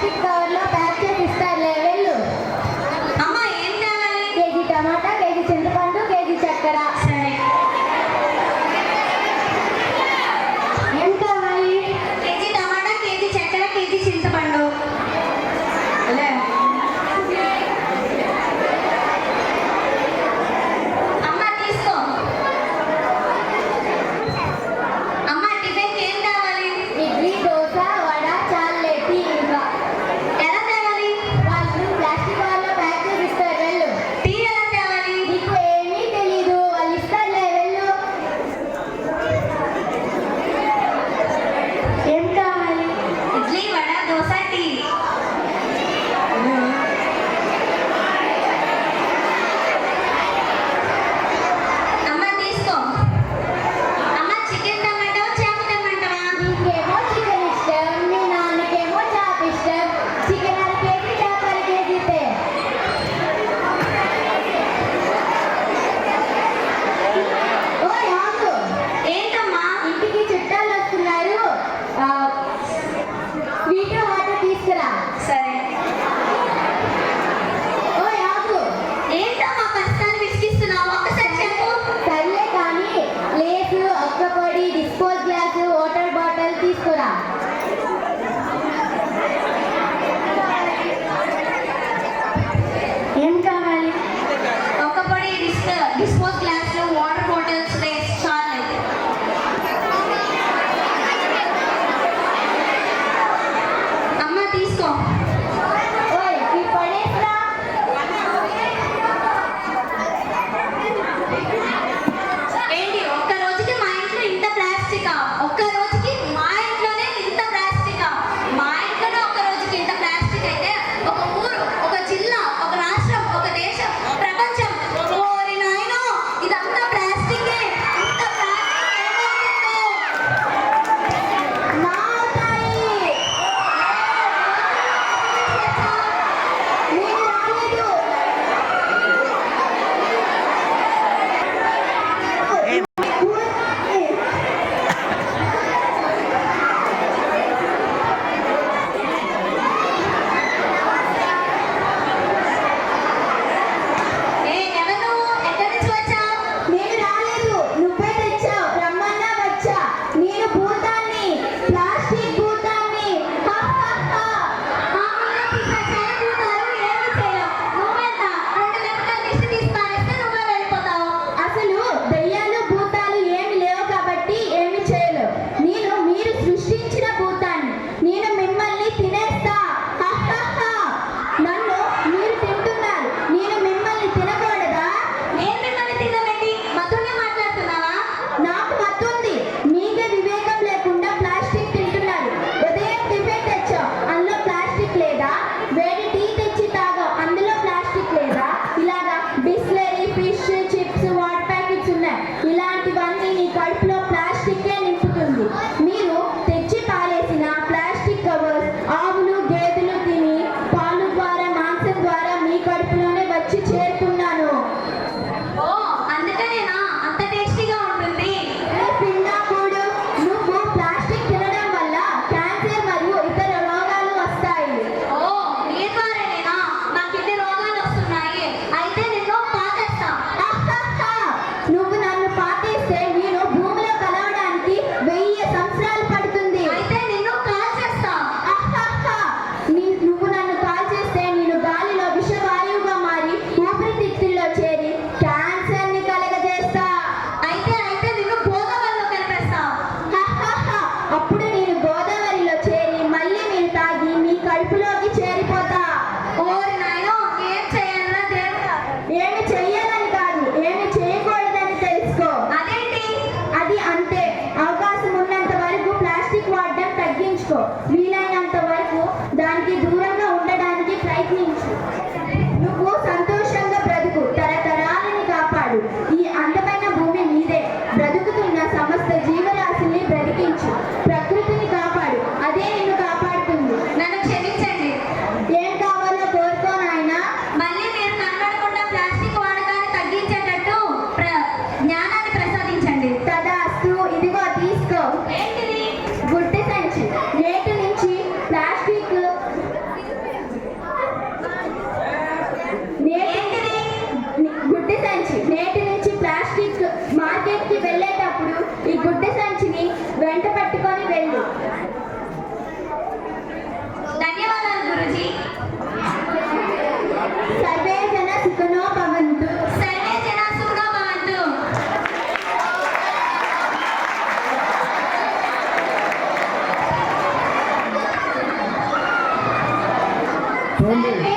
Plastic కవర్లో pack చేసి ఇస్తారులే వెళ్ళు. అమ్మ ఏం కావాలి? కేజీ టమాటా, కేజీ చింతపండు, కేజీ చక్కెర. సరే. ఏం కావాలి? కేజీ టమాటా, కేజీ చక్కెర, కేజీ చింతపండు. అలా అమ్మ తీసుకో. అమ్మ టిఫిన్కి ఏం కావాలి? ఇడ్లీ, దోశ, వడ, చాలేటి. ఇంకా ఎలా తేవాలి? వాళ్ళు ప్లాస్టిక్ కవర్లో ప్యాక్ చేసి ఇస్తారు వెళ్ళు. టీ ఎలా తేవాలి? నీకు ఏమీ తెలీదు, వాళ్ళు ఇస్తారులే వెళ్ళు. ఏం కావాలి? ఇడ్లీ, వడ, దోశ, టీ. అమ్మ తీసుకో. అమ్మ చికెన్ టమాటో, చేప తెమ్మంటావా? నీకేమో చికెన్ ఇష్టం, మీ నాన్నకేమో చేప ఇష్టం. చికెన్ అర కేజీ, చేప అర కేజీ తే. ఓయ్ ఆగు. ఏంటమ్మా? ఇంటికి చుట్టాలు వస్తున్నారు, స్వీట్ వాటర్ తీసుకురా. సరే. ఓయ్ ఆగు. ఏంటమ్మా ప్రస్తుతాన్ని విసిగిస్తున్నావు? ఒక్కసారి చెప్పు. సర్లే కానీ లేసు, ఒక్క పొడి, డిస్పోజ్ గ్లాసు, వాటర్ బాటిల్ తీసుకురా. ఏం కావాలి? ఒక పొడి డిస్పోజ్ గ్లాసులు, వాటర్ బాటిల్స్, లేస్ చాలు. అమ్మ తీసుకో. ఓయ్ ఈ పడేస్రా. ఏంటి ఒక్క రోజుకి మా ఇంట్లో ఇంత ప్లాస్టికా? ఒక్క రోజుకి మా ఇంట్లోనే ఇంత ప్లాస్టికా? మా ఇంట్లోనే ఒక్క రోజుకి ఇంత ప్లాస్టిక్ అయితే ఒక ఊరు, ఒక జిల్లా, ఒక రాష్ట్రం, ఒక దేశం, ప్రపంచం, ఓరి నాయనో ఇదంతా ప్లాస్టికే. ఇంత ప్లాస్టిక్ ఏమవుతుందో? మాతాయి. ఉంది.